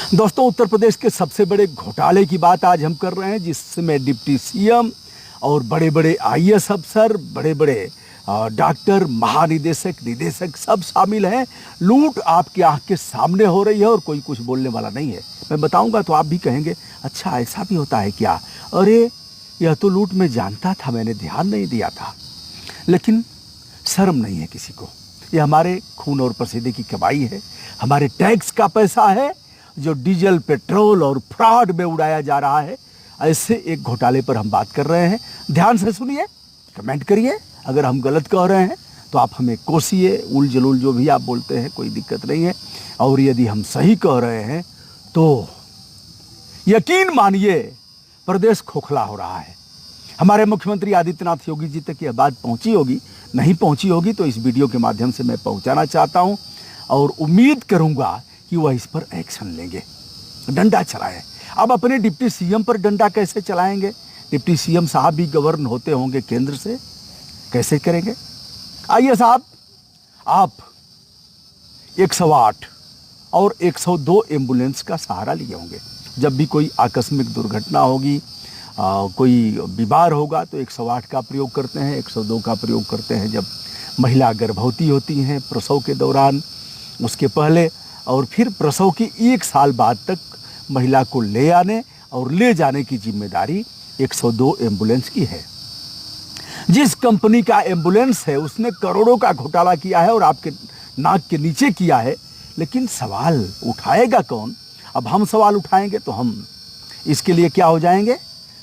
दोस्तों, उत्तर प्रदेश के सबसे बड़े घोटाले की बात आज हम कर रहे हैं, जिसमें डिप्टी सीएम और बड़े बड़े आईएएस अफसर, बड़े बड़े डॉक्टर, महानिदेशक, निदेशक सब शामिल हैं। लूट आपकी आंख के सामने हो रही है और कोई कुछ बोलने वाला नहीं है। मैं बताऊंगा तो आप भी कहेंगे अच्छा ऐसा भी होता है क्या? अरे यह तो लूट मैं जानता था, मैंने ध्यान नहीं दिया था। लेकिन शर्म नहीं है किसी को। यह हमारे खून और पसीने की कमाई है, हमारे टैक्स का पैसा है जो डीजल, पेट्रोल और फ्रॉड में उड़ाया जा रहा है। ऐसे एक घोटाले पर हम बात कर रहे हैं। ध्यान से सुनिए, कमेंट करिए। अगर हम गलत कह रहे हैं तो आप हमें कोसिए, उल जलूल जो भी आप बोलते हैं, कोई दिक्कत नहीं है। और यदि हम सही कह रहे हैं तो यकीन मानिए प्रदेश खोखला हो रहा है। हमारे मुख्यमंत्री आदित्यनाथ योगी जी तक यह बात पहुंची होगी, नहीं पहुंची होगी तो इस वीडियो के माध्यम से मैं पहुंचाना चाहता हूं और उम्मीद करूंगा कि वह इस पर एक्शन लेंगे, डंडा चलाएं। अब अपने डिप्टी सीएम पर डंडा कैसे चलाएंगे? डिप्टी सीएम साहब भी गवर्न होते होंगे केंद्र से, कैसे करेंगे? आइए साहब, आप 108 और 102 एम्बुलेंस का सहारा लिए होंगे। जब भी कोई आकस्मिक दुर्घटना होगी, कोई बीमार होगा तो 108 का प्रयोग करते हैं, 102 का प्रयोग करते हैं जब महिला गर्भवती होती हैं, प्रसव के दौरान, उसके पहले और फिर प्रसव की 1 साल बाद तक महिला को ले आने और ले जाने की जिम्मेदारी 102 एम्बुलेंस की है। जिस कंपनी का एम्बुलेंस है उसने करोड़ों का घोटाला किया है और आपके नाक के नीचे किया है। लेकिन सवाल उठाएगा कौन? अब हम सवाल उठाएंगे तो हम इसके लिए क्या हो जाएंगे?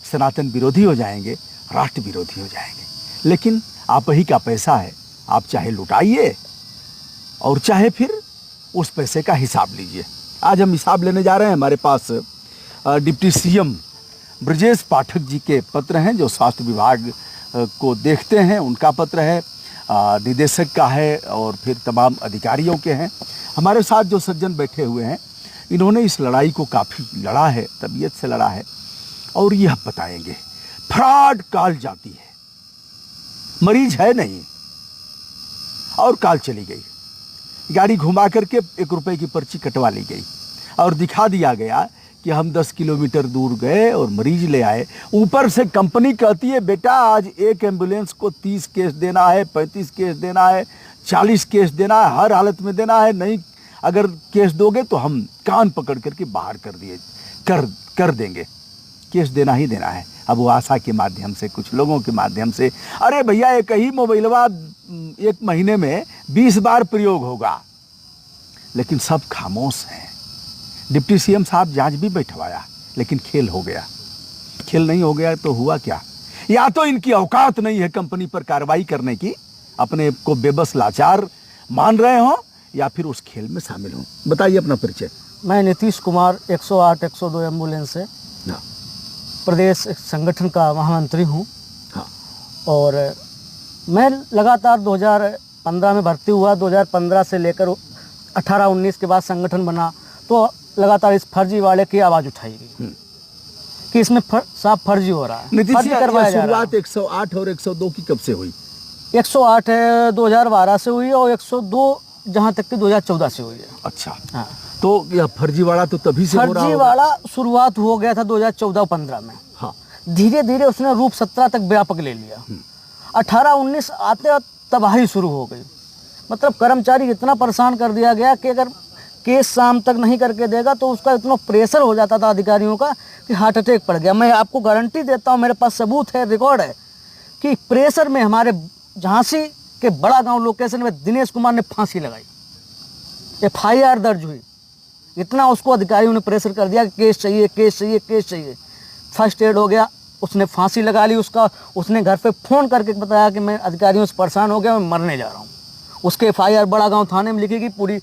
सनातन विरोधी हो जाएंगे, राष्ट्र विरोधी हो जाएंगे। लेकिन आप ही का पैसा है, आप चाहे लुटाइए और चाहे फिर उस पैसे का हिसाब लीजिए। आज हम हिसाब लेने जा रहे हैं। हमारे पास डिप्टी सीएम ब्रजेश पाठक जी के पत्र हैं जो स्वास्थ्य विभाग को देखते हैं, उनका पत्र है, निदेशक का है और फिर तमाम अधिकारियों के हैं। हमारे साथ जो सज्जन बैठे हुए हैं इन्होंने इस लड़ाई को काफ़ी लड़ा है, तबीयत से लड़ा है और यह बताएंगे। फ्रॉड कॉल जाती है, मरीज है नहीं और कॉल चली गई, गाड़ी घुमा करके 1 रुपए की पर्ची कटवा ली गई और दिखा दिया गया कि हम 10 किलोमीटर दूर गए और मरीज ले आए। ऊपर से कंपनी कहती है बेटा आज एक एम्बुलेंस को 30 केस देना है, 35 केस देना है, 40 केस देना है, हर हालत में देना है, नहीं अगर केस दोगे तो हम कान पकड़ करके बाहर कर देंगे। केस देना ही देना है। अब वो आशा के माध्यम से, कुछ लोगों के माध्यम से, अरे भैया एक ही मोबाइलवा 1 महीने में 20 बार प्रयोग होगा, लेकिन सब खामोश हैं। डिप्टी सीएम साहब जांच भी बैठवाया लेकिन खेल हो गया। खेल नहीं हो गया तो हुआ क्या? या तो इनकी औकात नहीं है कंपनी पर कार्रवाई करने की, अपने को बेबस लाचार मान रहे हो, या फिर उस खेल में शामिल हो। बताइए अपना परिचय। मैं नीतीश कुमार 108 102 एम्बुलेंस से प्रदेश संगठन का महामंत्री हूँ। हाँ। और मैं लगातार 2015 में भर्ती हुआ, 2015 से लेकर 18-19 के बाद संगठन बना, तो लगातार इस फर्जीवाड़े की आवाज़ उठाई गई कि इसमें साफ फर्जी हो रहा है। नीतीश जी, शुरुआत 108 और 102 की कब से हुई? 108 2012 से हुई और 102 जहाँ तक कि 2014 से हुई है। अच्छा। हाँ। तो यह फर्जीवाड़ा तो तभी से हो रहा है? फर्जीवाड़ा शुरुआत हो गया था 2014-15 में। हाँ। धीरे धीरे उसने रूप 17 तक व्यापक ले लिया। 18-19 आते तबाही शुरू हो गई। मतलब कर्मचारी इतना परेशान कर दिया गया कि अगर केस शाम तक नहीं करके देगा तो उसका इतना प्रेशर हो जाता था अधिकारियों का कि हार्ट अटैक पड़ गया। मैं आपको गारंटी देता हूँ, मेरे पास सबूत है, रिकॉर्ड है कि प्रेशर में हमारे झांसी के बड़ा गांव लोकेशन में दिनेश कुमार ने फांसी लगाई, FIR दर्ज हुई। इतना उसको अधिकारियों ने प्रेशर कर दिया कि केस चाहिए, केस चाहिए, केस चाहिए। फर्स्ट एड हो गया, उसने फांसी लगा ली। उसने घर पे फ़ोन करके बताया कि मैं अधिकारियों से परेशान हो गया, मैं मरने जा रहा हूँ। उसके FIR बड़ा गांव थाने में लिखेगी, पूरी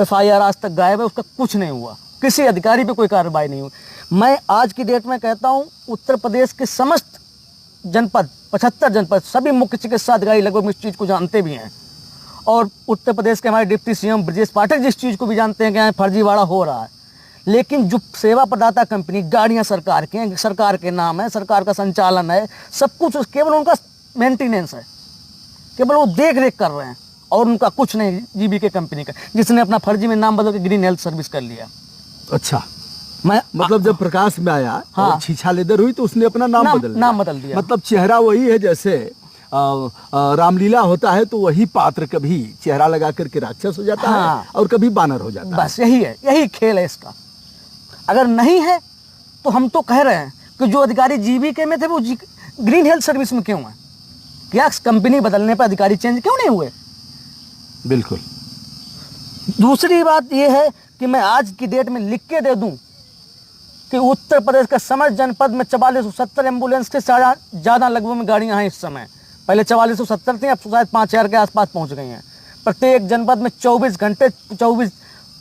FIR आज तक गायब है, उसका कुछ नहीं हुआ, किसी अधिकारी पे कोई कार्रवाई नहीं हुई। मैं आज की डेट में कहता हूँ उत्तर प्रदेश के समस्त जनपद, 75 जनपद, सभी मुख्य चिकित्सा अधिकारी लगभग इस चीज़ को जानते भी हैं और उत्तर प्रदेश के हमारे डिप्टी सीएम ब्रजेश पाठक जिस चीज़ को भी जानते हैं कि यहाँ फर्जीवाड़ा हो रहा है। लेकिन जो सेवा प्रदाता कंपनी, गाड़ियाँ सरकार की हैं, सरकार के नाम है, सरकार का संचालन है, सब कुछ केवल उनका मेंटेनेंस है, केवल वो देख रेख कर रहे हैं और उनका कुछ नहीं। जीबीके कंपनी का, जिसने अपना फर्जी में नाम बदल के ग्रीन हेल्थ सर्विस कर लिया। अच्छा, मैं मतलब जब प्रकाश में आया हाँ। और छीछा लेदर हुई तो उसने अपना नाम बदल दिया। मतलब चेहरा वही है, जैसे रामलीला होता है तो वही पात्र कभी चेहरा लगा करके राक्षस हो जाता हाँ। है और कभी बानर हो जाता बस यही है, यही खेल है इसका। अगर नहीं है तो हम तो कह रहे हैं कि जो अधिकारी जीवीके में थे वो ग्रीन हेल्थ सर्विस में क्यों है? क्या कंपनी बदलने पर अधिकारी चेंज क्यों नहीं हुए? है। बिल्कुल। दूसरी बात यह है कि मैं आज की डेट में लिख के दे दूं कि उत्तर प्रदेश के समस्त जनपद में 4470 एम्बुलेंस के ज़्यादा लगभग में गाड़ियां हैं इस समय। पहले 4470 थी, अब शायद 5000 के आसपास पहुंच गई हैं। प्रत्येक जनपद में 24 घंटे 24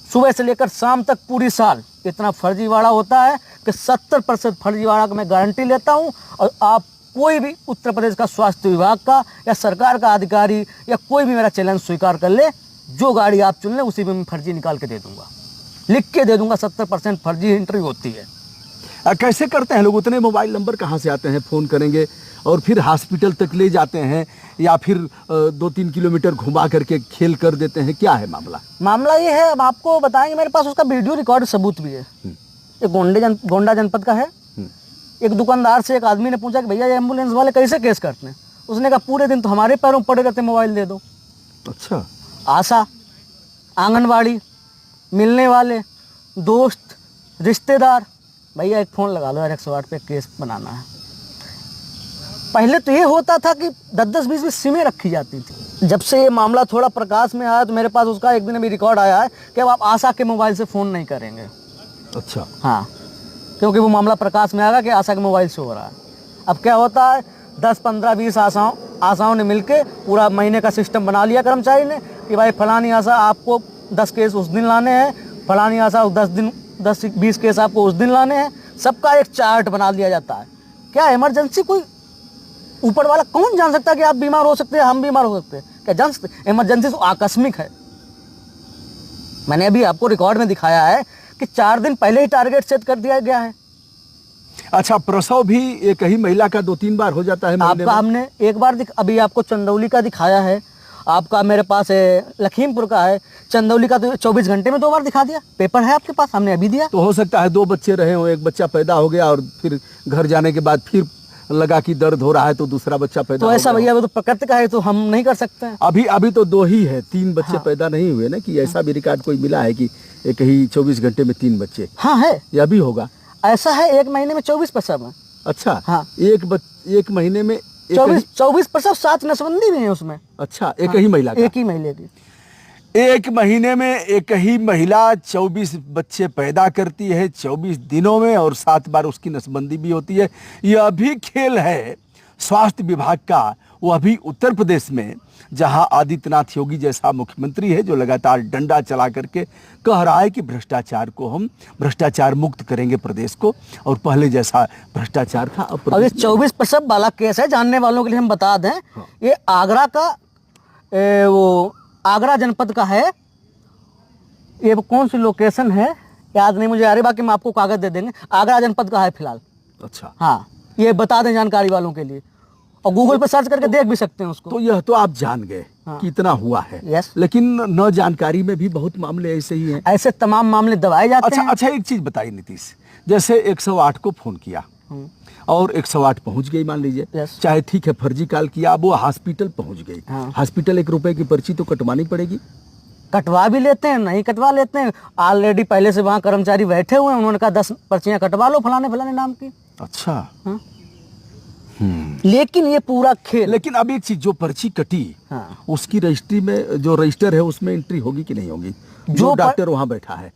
सुबह से लेकर शाम तक पूरी साल इतना फर्जीवाड़ा होता है कि 70% फर्जीवाड़ा का मैं गारंटी लेता हूं। और आप कोई भी उत्तर प्रदेश का स्वास्थ्य विभाग का या सरकार का अधिकारी या कोई भी मेरा चैलेंज स्वीकार कर ले, जो गाड़ी आप चुन लें उसी में मैं फर्जी निकाल के दे दूंगा, लिख के दे दूंगा। 70% फर्जी एंट्री होती है। कैसे करते हैं लोग? उतने मोबाइल नंबर कहाँ से आते हैं? फ़ोन करेंगे और फिर हॉस्पिटल तक ले जाते हैं या फिर 2-3 किलोमीटर घुमा करके खेल कर देते हैं? क्या है मामला? मामला ये है, अब आपको बताएंगे, मेरे पास उसका वीडियो रिकॉर्ड सबूत भी है। ये गोंडा जनपद का है। एक दुकानदार से एक आदमी ने पूछा कि भैया ये एम्बुलेंस वाले कैसे केस करते हैं? उसने कहा पूरे दिन तो हमारे पैरों में पड़े रहते, मोबाइल दे दो। अच्छा। आशा, आंगनवाड़ी, मिलने वाले, दोस्त, रिश्तेदार, भैया एक फ़ोन लगा लो यार, 108 पे केस बनाना है। पहले तो ये होता था कि 10-10, 20-20 सिमें रखी जाती थी। जब से ये मामला थोड़ा प्रकाश में आया तो मेरे पास उसका एक दिन अभी रिकॉर्ड आया है कि अब आप आशा के मोबाइल से फ़ोन नहीं करेंगे। अच्छा। हाँ, क्योंकि वो मामला प्रकाश में आएगा कि आशा के मोबाइल से हो रहा है। अब क्या होता है, 10, 15, 20 आशाओं ने मिलके पूरा महीने का सिस्टम बना लिया कर्मचारी ने कि भाई फलानी आशा आपको 10 केस उस दिन लाने हैं, फलानी आशा 10-20 केस आपको उस दिन लाने हैं। सबका एक चार्ट बना दिया जाता है। क्या इमरजेंसी कोई ऊपर वाला कौन जान सकता है कि आप बीमार हो सकते हैं, हम बीमार हो सकते हैं? क्या जान सकते? इमरजेंसी तो आकस्मिक है। मैंने अभी आपको रिकॉर्ड में दिखाया है कि 4 दिन पहले ही टारगेट सेट कर दिया गया है। अच्छा, प्रसव भी एक ही महिला का 2-3 बार हो जाता है महीने में? आपका हमने एक बार अभी आपको चंदौली का दिखाया है, आपका मेरे पास है लखीमपुर का है। चंदौली का तो 24 घंटे में 2 बार दिखा दिया। पेपर है आपके पास, हमने अभी दिया। तो हो सकता है 2 बच्चे रहे हो, एक बच्चा पैदा हो गया और फिर घर जाने के बाद फिर लगा कि दर्द हो रहा है तो दूसरा बच्चा पैदा तो हो ऐसा गया। भैया वो तो प्रकृति का है, तो हम नहीं कर सकते हैं। अभी तो 2 ही है, 3 बच्चे पैदा नहीं हुए ना? कि ऐसा भी रिकॉर्ड कोई मिला है कि एक ही 24 घंटे में 3 बच्चे? हाँ है, यह भी होगा। ऐसा है। 1 महीने में 24 प्रसव है। अच्छा। हाँ। एक महीने में 24 प्रसव, 7 नसबंदी भी है उसमें। अच्छा, एक ही महिला का? एक ही महीने की। एक महीने में एक ही महिला 24 बच्चे पैदा करती है 24 दिनों में, और 7 बार उसकी नसबंदी भी होती है। यह भी खेल है स्वास्थ्य विभाग का, वह भी उत्तर प्रदेश में, जहां आदित्यनाथ योगी जैसा मुख्यमंत्री है जो लगातार डंडा चला करके कह रहा है कि भ्रष्टाचार को हम भ्रष्टाचार मुक्त करेंगे प्रदेश को, और पहले जैसा भ्रष्टाचार था अब और ये 24 प्रसव वाला केस है, जानने वालों के लिए हम बता दें। हाँ। ये आगरा का वो आगरा जनपद का है। ये कौन सी लोकेशन है याद नहीं मुझे आ रही, बाकी हम आपको कागज दे देंगे। आगरा जनपद का है फिलहाल। अच्छा। हाँ, ये बता दें जानकारी वालों के लिए, और गूगल पर सर्च करके देख भी सकते हैं उसको। तो यह तो आप जान गए हाँ। कि इतना हुआ है। यस। लेकिन न जानकारी में भी बहुत मामले ऐसे ही हैं। ऐसे तमाम मामले दबाए जाते हैं। अच्छा, एक चीज बताइए नीतीश, जैसे 108 को फोन किया और 108 पहुंच गई मान लीजिए, यस। चाहे ठीक है फर्जी कॉल किया, अब वो हॉस्पिटल पहुंच गई। हाँ। हॉस्पिटल 1 रुपए की पर्ची तो कटवानी पड़ेगी। कटवा भी लेते हैं, नहीं कटवा लेते हैं। ऑलरेडी पहले से वहाँ कर्मचारी बैठे हुए हैं, उन्होंने कहा 10 पर्चियाँ कटवा लो फलाने फलाने नाम की। अच्छा। हाँ। लेकिन ये पूरा खेल। लेकिन अब एक चीज, जो पर्ची कटी हाँ। उसकी रजिस्ट्री में, जो रजिस्टर है उसमें एंट्री होगी कि नहीं होगी? जो डॉक्टर वहाँ बैठा है,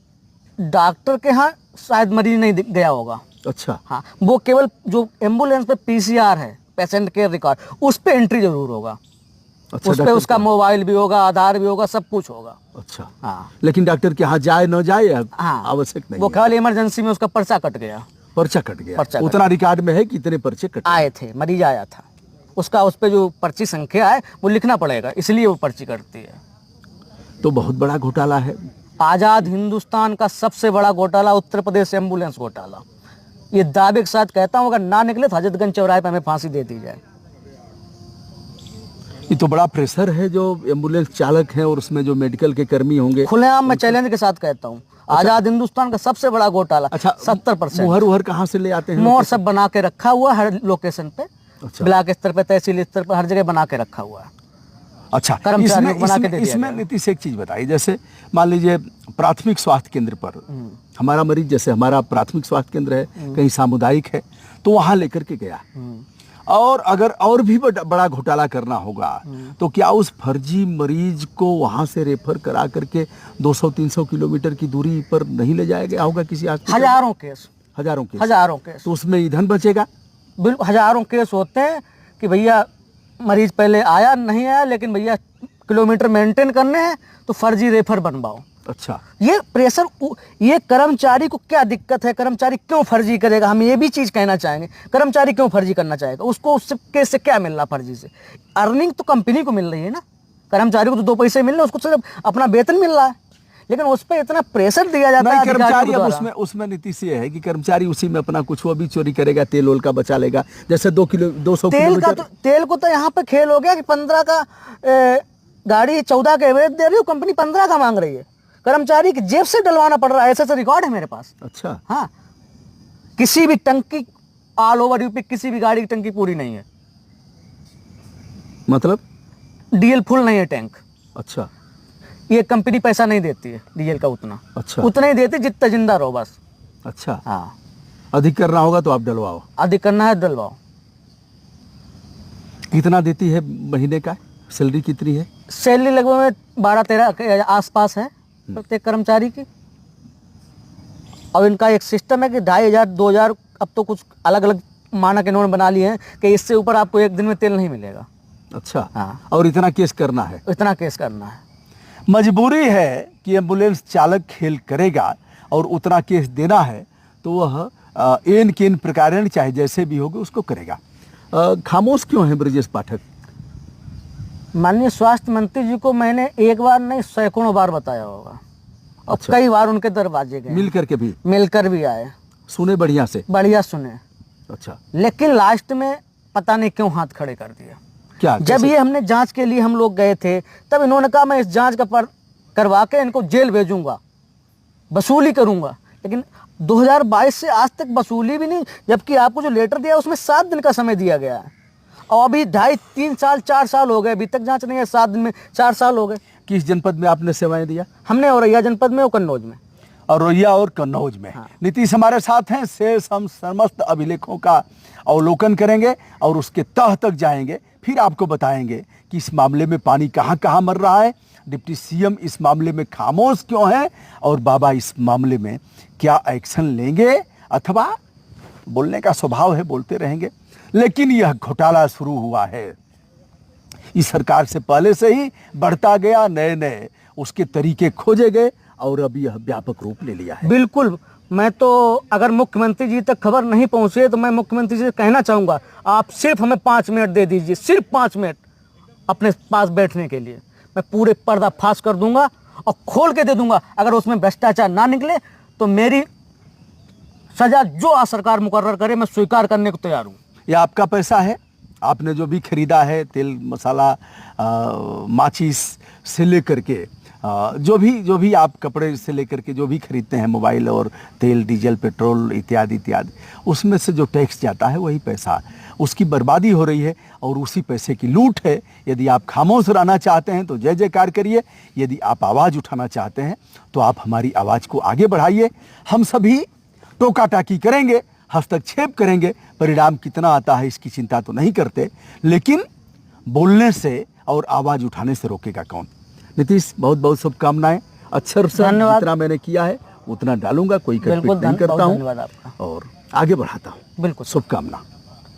डॉक्टर के यहाँ शायद मरीज नहीं गया होगा। अच्छा। हाँ, वो केवल जो एम्बुलेंस पे PCR है, पेशेंट केयर रिकॉर्ड, उस पे एंट्री जरूर होगा। अच्छा, उस पे डॉक्टर उसका मोबाइल भी होगा, आधार भी होगा, सब कुछ होगा। अच्छा। हाँ। लेकिन डॉक्टर के यहाँ जाए न जाए हाँ, आवश्यक नहीं वो है। केवल इमरजेंसी में उसका पर्चा कट गया, पर्चा कट गया, पर्चा कट उतना रिकॉर्ड में है कि इतने पर्चे कटे आए थे, मरीज आया था, उसका उस पे जो पर्ची संख्या है वो लिखना पड़ेगा, इसलिए वो पर्ची कटती है। तो बहुत बड़ा घोटाला है। आज़ाद हिंदुस्तान का सबसे बड़ा घोटाला उत्तर प्रदेश एम्बुलेंस घोटाला। ये दावे के साथ कहता हूँ, अगर ना निकले तो हजरतगंज चौराहे पर हमें फांसी दे दी जाए। ये तो बड़ा प्रेशर है जो एम्बुलेंस चालक हैं और उसमें जो मेडिकल के कर्मी होंगे। खुलेआम मैं चैलेंज के साथ कहता हूँ, आजाद हिंदुस्तान का सबसे बड़ा घोटाला। अच्छा, 70%। मुहर उहर कहाँ से ले आते हैं? मोहर सब बना के रखा हुआ हर लोकेशन पे, अच्छा। ब्लॉक स्तर पे, तहसील स्तर पर, हर जगह बना के रखा हुआ है। अच्छा, कर्मचारियों को बना के दे दिया इसमें गया। नीतीश एक चीज बताइए, जैसे मान लीजिए प्राथमिक स्वास्थ्य केंद्र पर हमारा मरीज, जैसे हमारा प्राथमिक स्वास्थ्य केंद्र है, कहीं सामुदायिक है, तो वहां लेकर के गया, और अगर और भी बड़ा घोटाला करना होगा तो क्या उस फर्जी मरीज को वहां से रेफर करा करके 200-300 किलोमीटर की दूरी पर नहीं ले जाया गया होगा किसी हॉस्पिटल? हजारों केस, हजारों केस। तो उसमें ईंधन बचेगा? बिल्कुल, हजारों केस होते हैं कि भैया मरीज पहले आया नहीं आया, लेकिन भैया किलोमीटर मेंटेन करने हैं तो फर्जी रेफर बनवाओ। अच्छा, ये प्रेशर, ये कर्मचारी को क्या दिक्कत है, कर्मचारी क्यों फर्जी करेगा? हम ये भी चीज कहना चाहेंगे, कर्मचारी क्यों फर्जी करना चाहेगा? उसको उससे केस से क्या मिल रहा? फर्जी से अर्निंग तो कंपनी को मिल रही है ना, कर्मचारी को तो 2 पैसे मिल रहे हैं, उसको सिर्फ अपना वेतन मिल रहा है, लेकिन उस पर इतना प्रेशर दिया जाता है कर्मचारी। अब उसमें नीतीश ये है कि कर्मचारी उसी में अपना कुछ वो भी चोरी करेगा, तेल ओल का बचा लेगा। जैसे 200 किलोमीटर तेल को तो यहाँ पे खेल हो गया कि 15 का गाड़ी 14 का एवरेज दे रही हो, कंपनी 15 का मांग रही है, कर्मचारी की जेब से डलवाना पड़ रहा है। ऐसा रिकॉर्ड है मेरे पास। अच्छा, हाँ, किसी भी टंकी ऑल ओवर यूपी किसी भी गाड़ी की टंकी पूरी नहीं है, मतलब डीजल फुल नहीं है टैंक। अच्छा, ये कंपनी पैसा नहीं देती है डीजल का उतना। अच्छा, उतना ही देती जितना जिंदा रहो बस। अच्छा, हाँ, अधिक करना होगा तो आप डलवाओ, अधिक करना है डलवाओ। कितना देती है महीने का? सैलरी कितनी है? सैलरी लगभग 12-13 के आसपास है प्रत्येक कर्मचारी की। और इनका एक सिस्टम है कि 2500, 2000, अब तो कुछ अलग अलग मानक इन्होंने बना लिए हैं कि इससे ऊपर आपको एक दिन में तेल नहीं मिलेगा। अच्छा, हाँ, और इतना केस करना है? इतना केस करना है। मजबूरी है कि एम्बुलेंस चालक खेल करेगा और उतना केस देना है तो वह एन केन प्रकार चाहे जैसे भी होगा उसको करेगा। खामोश क्यों है ब्रजेश पाठक? माननीय स्वास्थ्य मंत्री जी को मैंने एक बार नहीं सैकड़ों बार बताया होगा, और अच्छा। कई बार उनके दरवाजे गए, मिलकर भी आए, सुने बढ़िया से, बढ़िया सुने। अच्छा, लेकिन लास्ट में पता नहीं क्यों हाथ खड़े कर दिया। क्या? जब ये हमने जांच के लिए हम लोग गए थे, तब इन्होंने कहा मैं इस जांच का करवा के इनको जेल भेजूंगा, वसूली करूंगा। लेकिन 2022 से आज तक वसूली भी नहीं, जबकि आपको जो लेटर दिया उसमें 7 दिन का समय दिया गया है, और अभी 2.5-3 साल 4 साल हो गए, अभी तक जांच नहीं है। 7 दिन में 4 साल हो गए। किस जनपद में आपने सेवाएं दिया? हमने औरैया जनपद में और कन्नौज में। औरैया और कन्नौज में। हाँ। नीतीश हमारे साथ हैं। शेष हम समस्त अभिलेखों का अवलोकन करेंगे और उसके तह तक जाएंगे, फिर आपको बताएंगे कि इस मामले में पानी कहाँ कहाँ मर रहा है, डिप्टी सीएम इस मामले में खामोश क्यों है, और बाबा इस मामले में क्या एक्शन लेंगे, अथवा बोलने का स्वभाव है, बोलते रहेंगे। लेकिन यह घोटाला शुरू हुआ है, इस सरकार से पहले से ही बढ़ता गया, नए नए उसके तरीके खोजे गए और अब यह व्यापक रूप ले लिया है। बिल्कुल, मैं तो अगर मुख्यमंत्री जी तक खबर नहीं पहुंचे तो मैं मुख्यमंत्री जी से कहना चाहूँगा, आप सिर्फ हमें 5 मिनट दे दीजिए, सिर्फ 5 मिनट अपने पास बैठने के लिए। मैं पूरे पर्दाफाश कर दूंगा और खोल के दे दूंगा। अगर उसमें भ्रष्टाचार ना निकले तो मेरी सजा जो सरकार मुकर्रर करे मैं स्वीकार करने को तैयार हूँ। ये आपका पैसा है, आपने जो भी खरीदा है, तेल मसाला माचिस से लेकर के जो भी आप कपड़े से लेकर के जो भी खरीदते हैं, मोबाइल और तेल, डीजल, पेट्रोल इत्यादि इत्यादि, उसमें से जो टैक्स जाता है वही पैसा, उसकी बर्बादी हो रही है और उसी पैसे की लूट है। यदि आप खामोश रहना चाहते हैं तो जय जयकार करिए, यदि आप आवाज़ उठाना चाहते हैं तो आप हमारी आवाज़ को आगे बढ़ाइए। हम सभी टोका टाकी करेंगे, हस्तक्षेप करेंगे, परिणाम कितना आता है इसकी चिंता तो नहीं करते, लेकिन बोलने से और आवाज़ उठाने से रोकेगा कौन? नीतीश, बहुत बहुत शुभकामनाएं। अक्षर से जितना मैंने किया है उतना डालूंगा, कोई कटपीट नहीं करता हूँ और आगे बढ़ाता हूँ। बिल्कुल, शुभकामना।